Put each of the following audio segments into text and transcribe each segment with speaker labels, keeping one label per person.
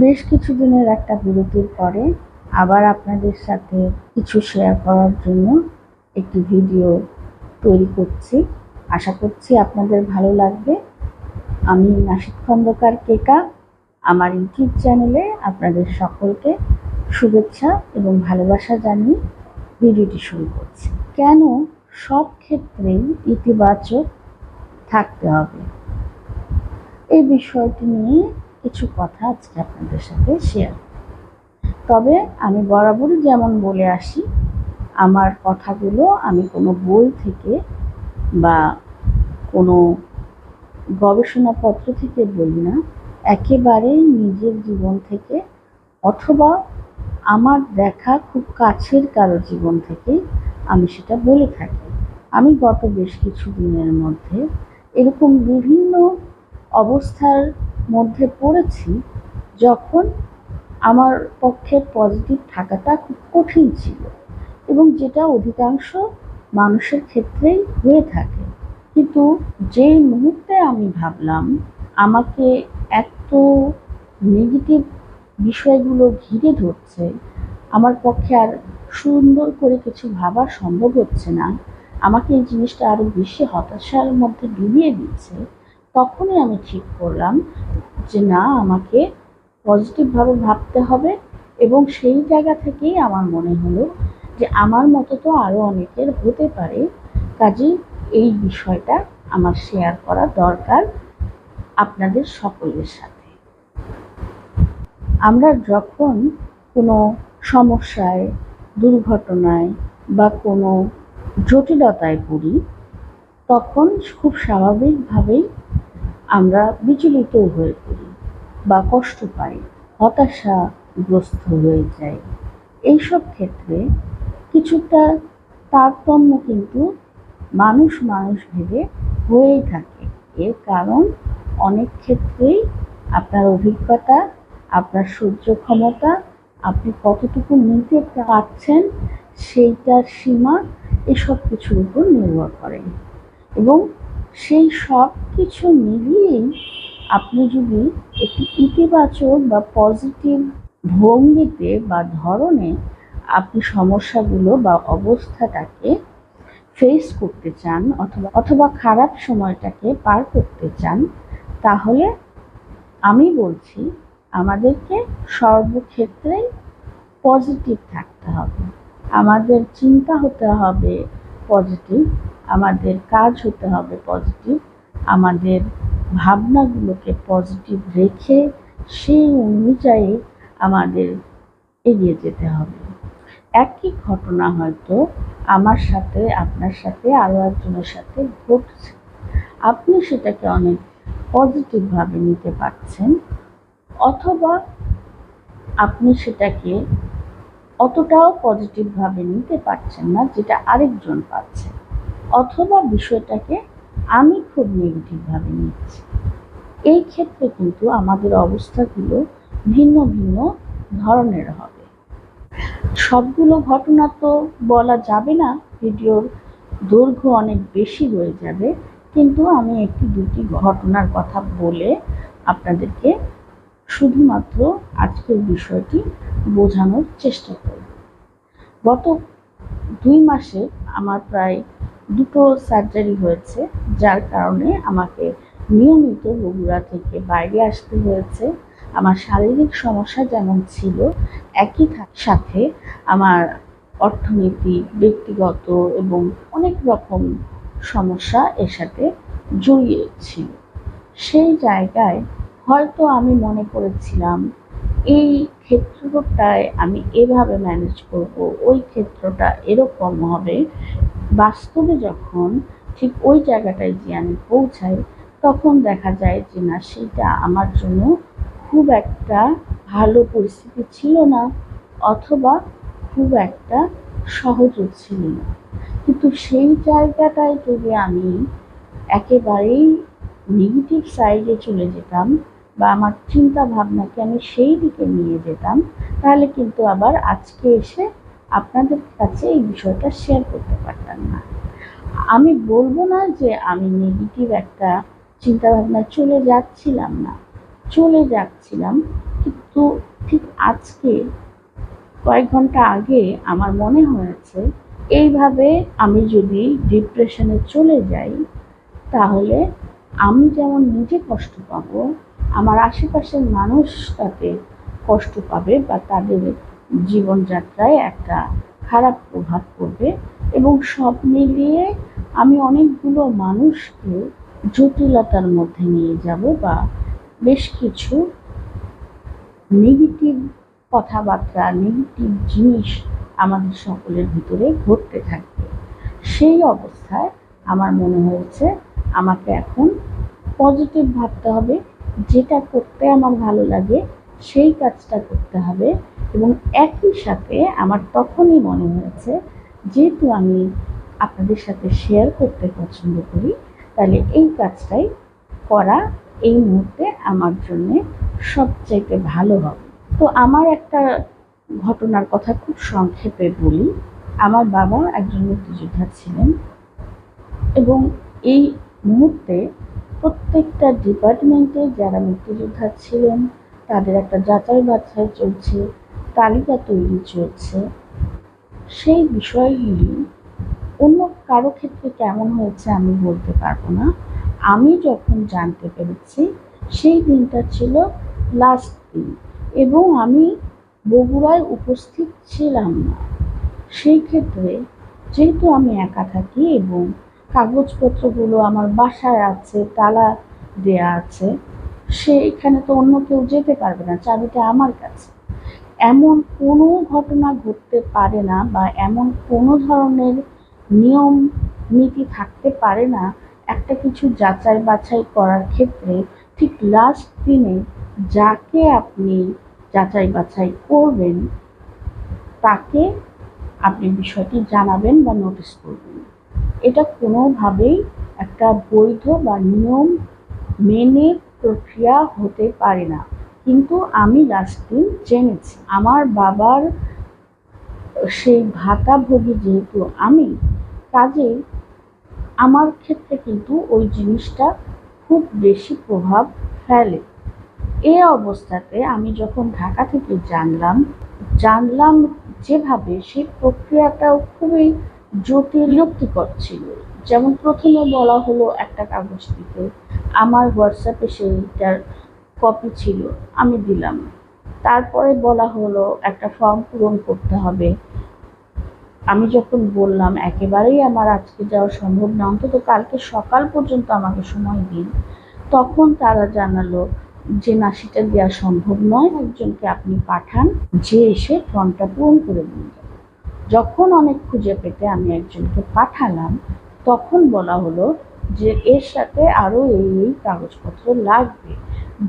Speaker 1: বেশ কিছুদিনের একটা বিরতির পরে আবার আপনাদের সাথে কিছু শেয়ার করার জন্য একটি ভিডিও তৈরি করছি। আশা করছি আপনাদের ভালো লাগবে। আমি নাশিদ খন্দকার কেকা, আমার ইউটিউব চ্যানেলে আপনাদের সকলকে শুভেচ্ছা এবং ভালোবাসা জানিয়ে ভিডিওটি শুরু করছি। কেন সব ক্ষেত্রেই ইতিবাচক থাকতে হবে, এই বিষয়টি নিয়ে কিছু কথা আজকে আপনাদের সাথে শেয়ার। তবে আমি বরাবরই যেমন বলে আসি, আমার কথাগুলো আমি কোনো বই থেকে বা কোনো গবেষণাপত্র থেকে বলি না, একেবারেই নিজের জীবন থেকে অথবা আমার দেখা খুব কাছের কারো জীবন থেকেই আমি সেটা বলে থাকি। আমি গত বেশ কিছু দিনের মধ্যে এরকম বিভিন্ন অবস্থার মধ্যে পড়েছি যখন আমার পক্ষে পজিটিভ থাকাটা খুব কঠিন ছিল, এবং যেটা অধিকাংশ মানুষের ক্ষেত্রেই হয়ে থাকে। কিন্তু যেই মুহূর্তে আমি ভাবলাম আমাকে এত নেগেটিভ বিষয়গুলো ঘিরে ধরছে, আমার পক্ষে আর সুন্দর করে কিছু ভাবা সম্ভব হচ্ছে না, আমাকে এই জিনিসটা আরো বেশি হতাশার মধ্যে ডুবিয়ে দিচ্ছে, তখনই আমি ঠিক করলাম যে না, আমাকে পজিটিভভাবে ভাবতে হবে। এবং সেই জায়গা থেকেই আমার মনে হলো যে আমার মতো তো আরও অনেকের হতে পারে, কাজেই এই বিষয়টা আমার শেয়ার করা দরকার আপনাদের সকলের সাথে। আমরা যখন কোনো সমস্যায়, দুর্ঘটনায় বা কোনো জটিলতায় পড়ি, তখন খুব স্বাভাবিকভাবেই আমরা বিচলিত হয়ে পড়ি বা কষ্ট পাই, হতাশাগ্রস্ত হয়ে যাই। এইসব ক্ষেত্রে কিছুটা তারতম্য কিন্তু মানুষ ভেদে হয়েই থাকে। এর কারণ অনেক ক্ষেত্রেই আপনার অভিজ্ঞতা, আপনার সহ্য ক্ষমতা, আপনি কতটুকু নিতে পারছেন সেইটার সীমা, এসব কিছুর উপর নির্ভর করে। এবং সেই সব কিছু মিলিয়েই আপনি যদি একটি ইতিবাচক বা পজিটিভ ভঙ্গিতে বা ধরনে আপনি সমস্যাগুলো বা অবস্থাটাকে ফেস করতে চান অথবা খারাপ সময়টাকে পার করতে চান, তাহলে আমি বলছি আমাদেরকে সর্বক্ষেত্রেই পজিটিভ থাকতে হবে। আমাদের চিন্তা হতে হবে পজিটিভ, আমাদের কাজ হতে হবে পজিটিভ, আমাদের ভাবনাগুলোকে পজিটিভ রেখে সেই অনুযায়ী আমাদের এগিয়ে যেতে হবে। একই ঘটনা হয়তো আমার সাথে, আপনার সাথে, আরও একজনের সাথে ঘটছে, আপনি সেটাকে অনেক পজিটিভভাবে নিতে পারছেন, অথবা আপনি সেটাকে অতটাও পজিটিভভাবে নিতে পারছেন না যেটা আরেকজন পাচ্ছে, অথবা বিষয়টাকে আমি খুব নেগেটিভভাবে নিচ্ছি। এই ক্ষেত্রে কিন্তু আমাদের অবস্থাগুলো ভিন্ন ভিন্ন ধরনের হবে। সবগুলো ঘটনা তো বলা যাবে না, ভিডিওর দৈর্ঘ্য অনেক বেশি হয়ে যাবে, কিন্তু আমি একটি দুটি ঘটনার কথা বলে আপনাদেরকে শুধুমাত্র আজকের বিষয়টি বোঝানোর চেষ্টা করব। গত 2 মাসে আমার প্রায় 2টো সার্জারি হয়েছে, যার কারণে আমাকে নিয়মিত বগুড়া থেকে বাইরে আসতে হয়েছে। আমার শারীরিক সমস্যা যেমন ছিল, একই সাথে আমার অর্থনীতি, ব্যক্তিগত এবং অনেক রকম সমস্যা এর সাথে জড়িয়ে ছিল। সেই জায়গায় হয়তো আমি মনে করেছিলাম এই ক্ষেত্রটায় আমি এভাবে ম্যানেজ করব, ওই ক্ষেত্রটা এরকম হবে। বাস্তবে যখন ঠিক ওই জায়গাটায় যে আমি পৌঁছাই, তখন দেখা যায় যে না, সেটা আমার জন্য খুব একটা ভালো পরিস্থিতি ছিল না, অথবা খুব একটা সহজও ছিল না। কিন্তু সেই জায়গাটায় যদি আমি একেবারেই নেগেটিভ সাইডে চলে যেতাম বা আমার চিন্তা ভাবনাকে আমি সেই দিকে নিয়ে যেতাম, তাহলে কিন্তু আবার আজকে এসে আপনাদের কাছে এই বিষয়টা শেয়ার করতে পারতাম না। আমি বলবো না যে আমি নেগেটিভ একটা চিন্তা ভাবনা চলে যাচ্ছিলাম না, চলে যাচ্ছিলাম, কিন্তু ঠিক আজকে কয়েক ঘন্টা আগে আমার মনে হয়েছে এইভাবে আমি যদি ডিপ্রেশনে চলে যাই তাহলে আমি যেমন নিজে কষ্ট পাবো, আমার আশেপাশের মানুষ তাতে কষ্ট পাবে বা তাদের জীবনযাত্রায় একটা খারাপ প্রভাব পড়বে এবং সব মিলিয়ে আমি অনেকগুলো মানুষকে জটিলতার মধ্যে নিয়ে যাব বা বেশ কিছু নেগেটিভ কথাবার্তা, নেগেটিভ জিনিস আমাদের সকলের ভিতরে ঘটতে থাকবে। সেই অবস্থায় আমার মনে হয়েছে আমাকে এখন পজিটিভ ভাবতে হবে, যেটা করতে আমার ভালো লাগে সেই কাজটা করতে হবে। এবং একই সাথে আমার তখনই মনে হয়েছে যেহেতু আমি আপনাদের সাথে শেয়ার করতে পছন্দ করি, তাহলে এই কাজটাই করা এই মুহূর্তে আমার জন্য সবচাইতে ভালো হবে। তো আমার একটা ঘটনার কথা খুব সংক্ষেপে বলি। আমার বাবা একজন মুক্তিযোদ্ধা ছিলেন এবং এই মুহূর্তে প্রত্যেকটা ডিপার্টমেন্টে যারা মুক্তিযোদ্ধা ছিলেন তাদের একটা যাচাই বাছাই চলছে, তালিকা তৈরি চলছে। সেই বিষয়গুলি অন্য কারো ক্ষেত্রে কেমন হয়েছে আমি বলতে পারবো না। আমি যখন জানতে পেরেছি সেই দিনটা ছিল লাস্ট দিন এবং আমি বগুড়ায় উপস্থিত ছিলাম না। সেই ক্ষেত্রে যেহেতু আমি একা থাকি এবং কাগজপত্রগুলো আমার বাসায় আছে, তালা দেয়া আছে, এখানে তো অন্য কেউ যেতে পারবে না, চাবিটা আমার কাছে। এমন কোনো ঘটনা ঘটতে পারে না বা এমন কোনো ধরনের নিয়ম নীতি থাকতে পারে না একটা কিছু যাচাই বাছাই করার ক্ষেত্রে ঠিক লাস্ট দিনে যাকে আপনি যাচাই বাছাই করবেন তাকে আপনি বিষয়টি জানাবেন বা নোটিশ করবেন। এটা কোনোভাবেই একটা বৈধ বা নিয়ম মেনে প্রক্রিয়া হতে পারে না। কিন্তু আমি লাস্ট দিন জেনেছি। আমার বাবার সেই ভাতাভোগী যেহেতু আমি, কাজেই আমার ক্ষেত্রে কিন্তু ওই জিনিসটা খুব বেশি প্রভাব ফেলে। এই অবস্থাতে আমি যখন ঢাকা থেকে জানলাম যেভাবে, সেই প্রক্রিয়াটাও খুবই জটিল, বিরক্তিকর ছিল। যেমন প্রথমে বলা হলো একটা কাগজ দিতে, আমার হোয়াটসঅ্যাপে সেইটার কপি ছিল, আমি দিলাম। তারপরে বলা হলো একটা ফর্ম পূরণ করতে হবে। আমি যখন বললাম একেবারেই আমার আজকে যাওয়া সম্ভব না, অন্তত কালকে সকাল পর্যন্ত আমাকে সময় দিন, তখন তারা জানালো যে না, সেটা দেওয়া সম্ভব নয়, একজনকে আপনি পাঠান, যে এসে ফর্মটা পূরণ করে দিয়ে যাবে। যখন অনেক খুঁজে পেতে আমি একজনকে পাঠালাম, তখন বলা হলো যে এর সাথে আরও এই কাগজপত্র লাগবে।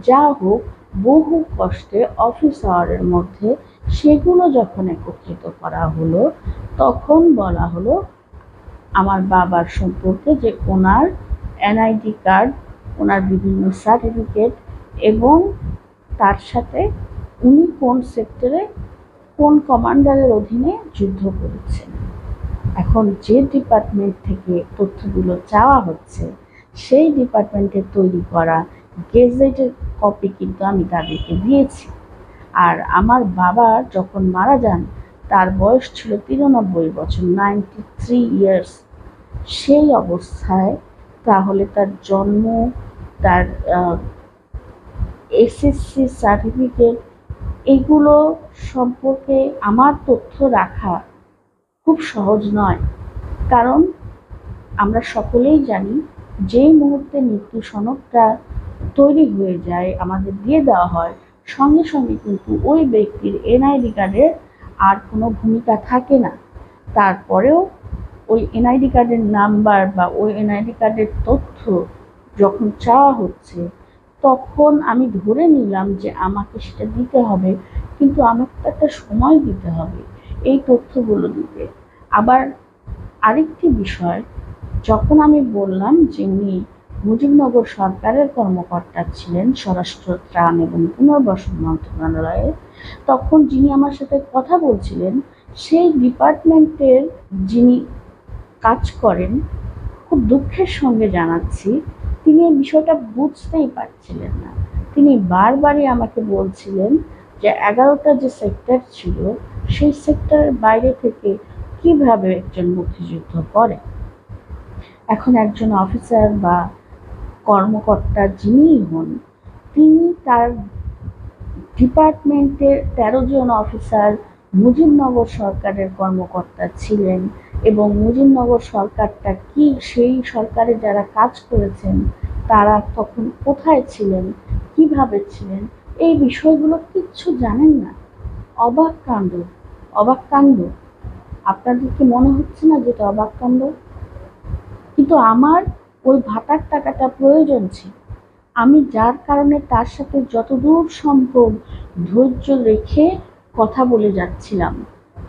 Speaker 1: যা হোক, বহু কষ্টে অফিস আওয়ারের মধ্যে সেগুলো যখন একত্রিত করা হলো, তখন বলা হলো আমার বাবার সম্পর্কে যে ওনার এনআইডি কার্ড, ওনার বিভিন্ন সার্টিফিকেট এবং তার সাথে উনি কোন সেক্টরে কোন কমান্ডারের অধীনে যুদ্ধ করেছেন। এখন যে ডিপার্টমেন্ট থেকে তথ্যগুলো চাওয়া হচ্ছে সেই ডিপার্টমেন্টের তৈরি করা গেজেটের কপি কিন্তু আমি তাদেরকে দিয়েছি। আর আমার বাবা যখন মারা যান তার বয়স ছিল 93 বছর, 93 ইয়ার্স। সেই অবস্থায় তাহলে তার জন্ম, তার এসএসসি সার্টিফিকেট, এগুলো সম্পর্কে আমার তথ্য রাখা খুব সহজ নয়। কারণ আমরা সকলেই জানি যেই মুহূর্তে মৃত্যু সনদটা তৈরি হয়ে যায়, আমাদের দিয়ে দেওয়া হয়, সঙ্গে সঙ্গে কিন্তু ওই ব্যক্তির এনআইডি কার্ডের আর কোনো ভূমিকা থাকে না। তারপরেও ওই এনআইডি কার্ডের নাম্বার বা ওই এনআইডি কার্ডের তথ্য যখন চাওয়া হচ্ছে, তখন আমি ধরে নিলাম যে আমাকে সেটা দিতে হবে, কিন্তু আমাকে তো একটা সময় দিতে হবে এই তথ্যগুলো দিতে। আবার আরেকটি বিষয়, যখন আমি বললাম যে উনি মুজিবনগর সরকারের কর্মকর্তা ছিলেন, স্বরাষ্ট্র, ত্রাণ এবং পুনর্বাসন মন্ত্রণালয়ে, তখন যিনি আমার সাথে কথা বলছিলেন সেই ডিপার্টমেন্টের যিনি কাজ করেন, খুব দুঃখের সঙ্গে জানাচ্ছি, তিনি এই বিষয়টা বুঝতেই পারছিলেন না। তিনি বারবারই আমাকে বলছিলেন যে 11টা যে সেক্টর ছিল সেই সেক্টরের বাইরে থেকে কিভাবে একজন মুক্তিযুদ্ধ করে। এখন একজন অফিসার বা কর্মকর্তা যিনিই হন, তিনি তার ডিপার্টমেন্টের 13 জন অফিসার মুজিবনগর সরকারের কর্মকর্তা ছিলেন এবং মুজিবনগর সরকারটা কি, সেই সরকারে যারা কাজ করেছেন তারা তখন কোথায় ছিলেন, কিভাবে ছিলেন, এই বিষয়গুলো কিচ্ছু জানেন না। অবাক কাণ্ড, অবাক কাণ্ড। আপনাদের কি মনে হচ্ছে না যেটা অবাক কাণ্ড? কিন্তু আমার ওই ভাতার টাকাটা প্রয়োজন ছিল। আমি যার কারণে তার সাথে যতদূর সম্ভব ধৈর্য রেখে কথা বলে যাচ্ছিলাম।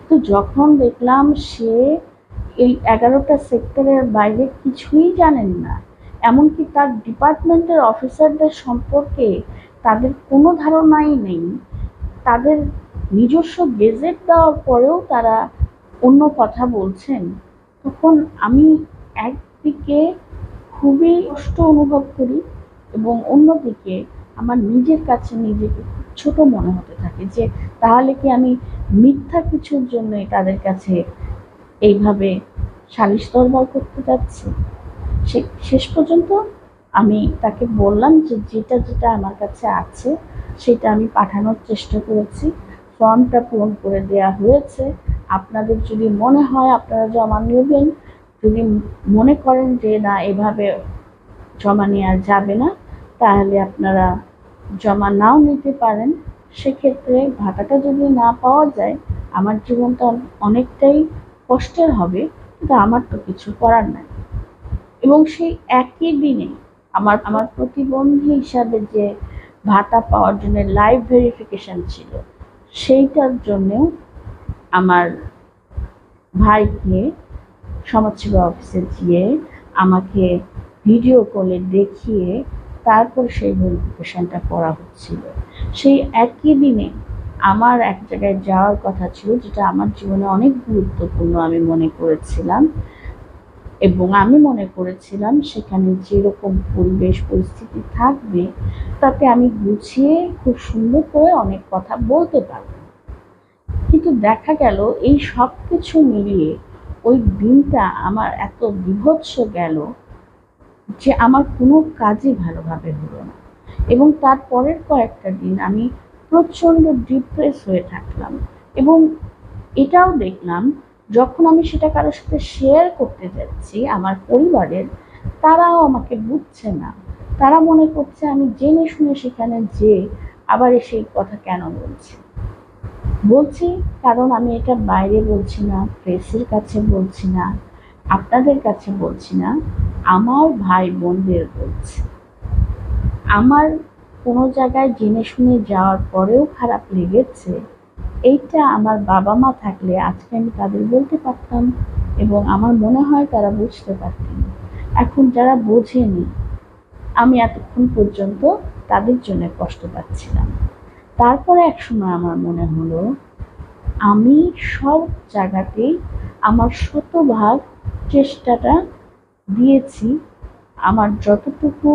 Speaker 1: তো যখন দেখলাম সে এই 11টা সেক্টরের বাইরে কিছুই জানেন না, এমনকি তার ডিপার্টমেন্টের অফিসারদের সম্পর্কে তাদের কোনো ধারণাই নেই, তাদের নিজস্ব গেজেট দেওয়ার পরেও তারা অন্য কথা বলছেন, তখন আমি একদিকে খুবই কষ্ট অনুভব করি এবং অন্যদিকে আমার নিজের কাছে নিজেকে খুব ছোট মনে হতে থাকে যে তাহলে কি আমি মিথ্যা কিছুর জন্যই তাদের কাছে এইভাবে সালিশ দরবার করতে যাচ্ছি। শেষ পর্যন্ত আমি তাকে বললাম যে যেটা যেটা আমার কাছে আছে সেটা আমি পাঠানোর চেষ্টা করেছি, ফর্মটা পূরণ করে দেয়া হয়েছে। আপনাদের যদি মনে হয় আপনারা জমা নেবেন, যদি মনে করেন যে না এভাবে জমা নেওয়া যাবে না, তাহলে আপনারা জমা নাও নিতে পারেন। সেক্ষেত্রে ভাতাটা যদি না পাওয়া যায় আমার জীবনটা অনেকটাই কষ্টের হবে, কিন্তু আমার তো কিছু করার নাই। এবং সেই একই দিনে আমার আমার প্রতিবন্ধী হিসাবে যে ভাতা পাওয়ার জন্য লাইভ ভেরিফিকেশন ছিল, সেইটার জন্যেও আমার ভাইকে সমাজসেবা অফিসে গিয়ে আমাকে ভিডিও কলে দেখিয়ে তারপর সেই ভেরিফিকেশনটা করা হচ্ছিল। সেই একই দিনে আমার এক জায়গায় যাওয়ার কথা ছিল, যেটা আমার জীবনে অনেক গুরুত্বপূর্ণ আমি মনে করেছিলাম, এবং আমি মনে করেছিলাম সেখানে যেরকম পরিবেশ পরিস্থিতি থাকবে তাতে আমি গুছিয়ে খুব সুন্দর করে অনেক কথা বলতে পারব। কিন্তু দেখা গেল এই সব কিছু মিলিয়ে ওই দিনটা আমার এত বীভৎস গেল যে আমার কোনো কাজই ভালোভাবে হলো না, এবং তারপরের কয়েকটা দিন আমি প্রচণ্ড ডিপ্রেস হয়ে থাকলাম। এবং এটাও দেখলাম যখন আমি সেটা কারোর সাথে শেয়ার করতে যাচ্ছি আমার পরিবারের, তারাও আমাকে বুঝছে না। তারা মনে করছে আমি জেনে শুনে সেখানে যে আবার সেই কথা কেন বলছি, কারণ আমি এটা বাইরে বলছি না, প্রেসের কাছে বলছি না, আপনাদের কাছে বলছি না, আমার ভাই বোনদের বলছি। আমার কোনো জায়গায় জেনে শুনে যাওয়ার পরেও খারাপ লেগেছে, এইটা আমার বাবা মা থাকলে আজকে আমি তাদের বলতে পারতাম এবং আমার মনে হয় তারা বুঝতে পারতেন। এখন যারা বোঝেনি, আমি এতক্ষণ পর্যন্ত তাদের জন্য কষ্ট পাচ্ছিলাম। তারপরে এক সময় আমার মনে হলো আমি সব জায়গাতেই আমার শতভাগ চেষ্টাটা দিয়েছি, আমার যতটুকু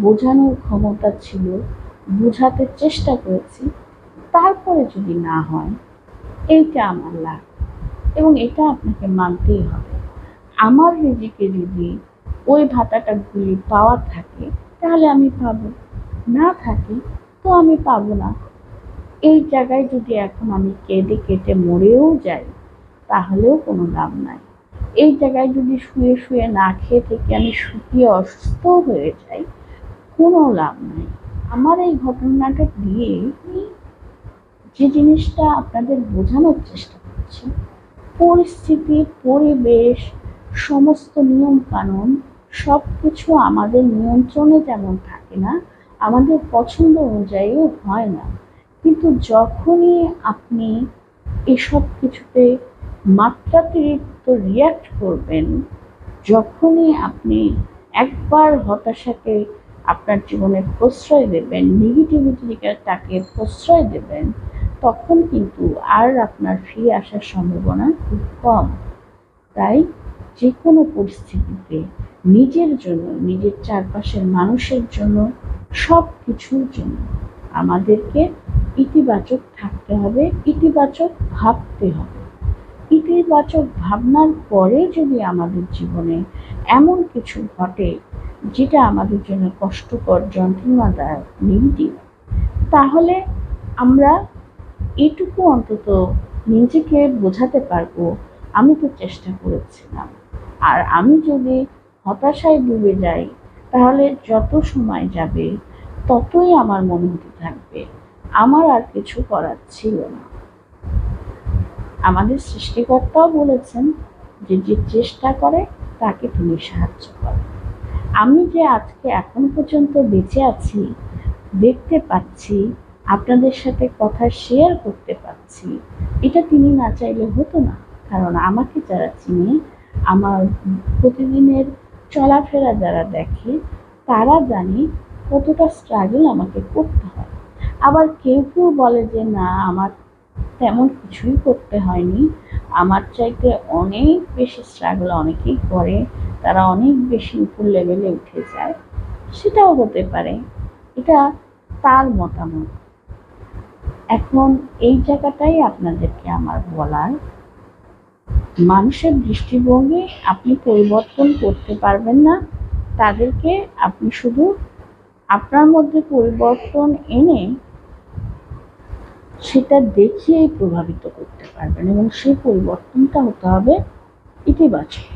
Speaker 1: বোঝানোর ক্ষমতা ছিল বোঝাতে চেষ্টা করেছি, তারপরে যদি না হয় এইটা আমার লাভ, এবং এটা আপনাকে মানতেই হবে। আমার রিজিকে যদি ওই ভাতাটাগুলি পাওয়ার থাকে তাহলে আমি পাবো, না থাকে তো আমি পাবো না। এই জায়গায় যদি এখন আমি কেঁদে কেটে মরেও যাই তাহলেও কোনো লাভ নাই। এই জায়গায় যদি শুয়ে শুয়ে না খেয়ে থেকে আমি শুকিয়ে অসুস্থ হয়ে যাই, কোনো লাভ নাই। আমার এই ঘটনাটা দিয়ে যে জিনিসটা আপনাদের বোঝানোর চেষ্টা করছি, পরিস্থিতি, পরিবেশ, সমস্ত নিয়ম কানুন সব কিছু আমাদের নিয়ন্ত্রণে যেমন থাকে না, আমাদের পছন্দ অনুযায়ীও হয় না। কিন্তু যখনই আপনি এসব কিছুতে মাত্রাতিরিক্ত রিয়্যাক্ট করবেন, যখনই আপনি একবার হতাশাকে আপনার জীবনে প্রশ্রয় দেবেন, নেগেটিভিটিটাকে প্রশ্রয় দেবেন, তখন কিন্তু আর আপনার ফিরে আসার সম্ভাবনা খুব কম। তাই যে কোনো পরিস্থিতিতে নিজের জন্য, নিজের চারপাশের মানুষের জন্য সব কিছুর জন্য আমাদেরকে ইতিবাচক থাকতে হবে, ইতিবাচক ভাবতে হবে। ইতিবাচক ভাবনার পরে যদি আমাদের জীবনে এমন কিছু ঘটে যেটা আমাদের জন্য কষ্টকর, যন্ত্রণাদায়ক, নেগেটিভ, তাহলে আমরা এটুকু অন্তত নিজেকে বোঝাতে পারবো, আমি তো চেষ্টা করেছিলাম। আর আমি যদি হতাশায় ডুবে যাই, তাহলে যত সময় যাবে ততই আমার মনে হতে থাকবে আমার আর কিছু করার ছিল না। আমাদের সৃষ্টিকর্তাও বলেছেন যে যে চেষ্টা করে তাকে তিনি সাহায্য করেন। আমি যে আজকে এখন পর্যন্ত বেঁচে আছি, দেখতে পাচ্ছি, আপনাদের সাথে কথা শেয়ার করতে পারছি, এটা তিনি না চাইলে হতো না। কারণ আমাকে যারা চিনে, আমার প্রতিদিনের চলাফেরা যারা দেখে, তারা জানে কতটা স্ট্রাগল আমাকে করতে হয়। আবার কেউ কেউ বলে যে না, আমার তেমন কিছুই করতে হয়নি, আমার চাইতে অনেক বেশি স্ট্রাগল অনেকেই করে, তারা অনেক বেশি উপর লেভেলে উঠে যায়। সেটাও হতে পারে, এটা তার মতামত। এখন এই জায়গাটাই আপনাদেরকে আমার বলার, মানুষের দৃষ্টিভঙ্গি আপনি পরিবর্তন করতে পারবেন না, তাদেরকে আপনি শুধু আপনার মধ্যে পরিবর্তন এনে সেটা দেখিয়েই প্রভাবিত করতে পারবেন, এবং সেই পরিবর্তনটা হতে হবে ইতিবাচক।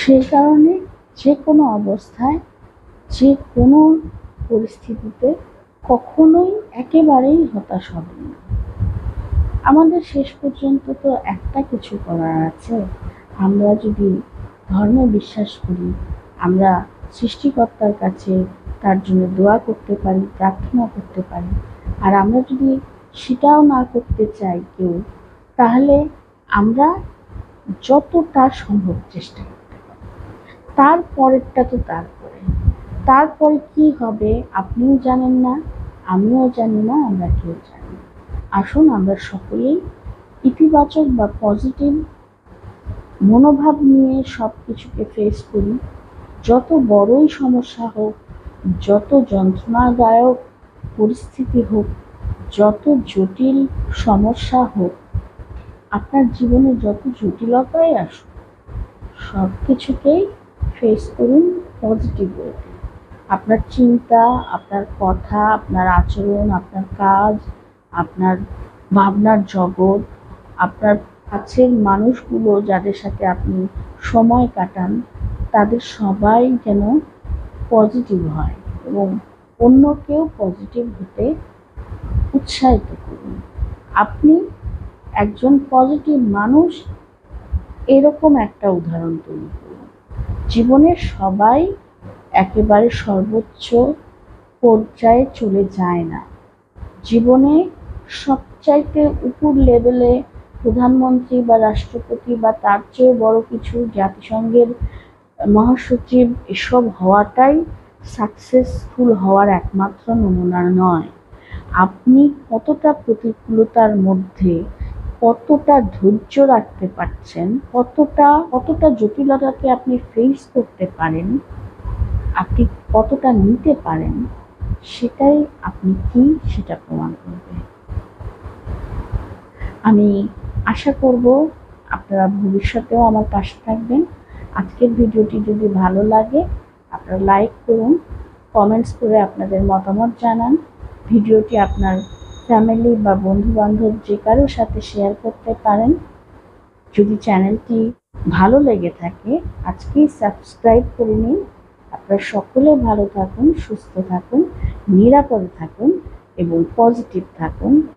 Speaker 1: সেই কারণে যে কোনো অবস্থায়, যে কোনো পরিস্থিতিতে কখনোই একেবারেই হতাশ হবেন না। আমাদের শেষ পর্যন্ত তো একটা কিছু করার আছে। আমরা যদি ধর্মে বিশ্বাস করি, আমরা সৃষ্টিকর্তার কাছে তার জন্য দোয়া করতে পারি, প্রার্থনা করতে পারি। আর আমরা যদি সেটাও না করতে চাই কেউ, তাহলে আমরা যতটা সম্ভব চেষ্টা করতে পারি। তারপরেরটা তো তারপরে কি হবে আপনিও জানেন না, আমিও জানি না, আমরা কেউ জানি না। আসুন আমরা সকলেই ইতিবাচক বা পজিটিভ মনোভাব নিয়ে সব কিছুকে ফেস করি। যত বড়ই সমস্যা হোক, যত যন্ত্রণাদায়ক পরিস্থিতি হোক, যত জটিল সমস্যা হোক, আপনার জীবনে যত জটিলতাই আসুক, সব কিছুকেই ফেস করুন পজিটিভ ওয়েতে। আপনার চিন্তা, আপনার কথা, আপনার আচরণ, আপনার কাজ, আপনার ভাবনার জগৎ, আপনার কাছের মানুষগুলো যাদের সাথে আপনি সময় কাটান, তাদের সবাই যেন পজিটিভ হয়, এবং অন্যকেও পজিটিভ হতে উৎসাহিত করুন। আপনি একজন পজিটিভ মানুষ, এরকম একটা উদাহরণ তৈরি করুন। জীবনের সবাই একেবারে সর্বোচ্চ পর্যায়ে চলে যায় না। জীবনে সবচাইতে উপর লেভেলে প্রধানমন্ত্রী বা রাষ্ট্রপতি বা তার চেয়ে বড় কিছু, জাতিসংঘের মহাসচিব, এসব হওয়াটাই সাকসেসফুল হওয়ার একমাত্র নমুনা নয়। আপনি কতটা প্রতিকূলতার মধ্যে কতটা ধৈর্য রাখতে পারছেন, কতটা জটিলতাকে আপনি ফেস করতে পারেন, আপনি কতটা নিতে পারেন, সেটাই আপনি কি সেটা প্রমাণ করবে। আমি আশা করব আপনারা ভবিষ্যতেও আমার পাশে থাকবেন। আজকের ভিডিওটি যদি ভালো লাগে, আপনারা লাইক করুন, কমেন্টস করে আপনাদের মতামত জানান। ভিডিওটি আপনার ফ্যামিলি বা বন্ধুবান্ধব যে কারোর সাথে শেয়ার করতে পারেন। যদি চ্যানেলটি ভালো লেগে থাকে, আজকেই সাবস্ক্রাইব করে নিন। আপনারা সকলে ভালো থাকুন, সুস্থ থাকুন, নিরাপদে থাকুন এবং পজিটিভ থাকুন।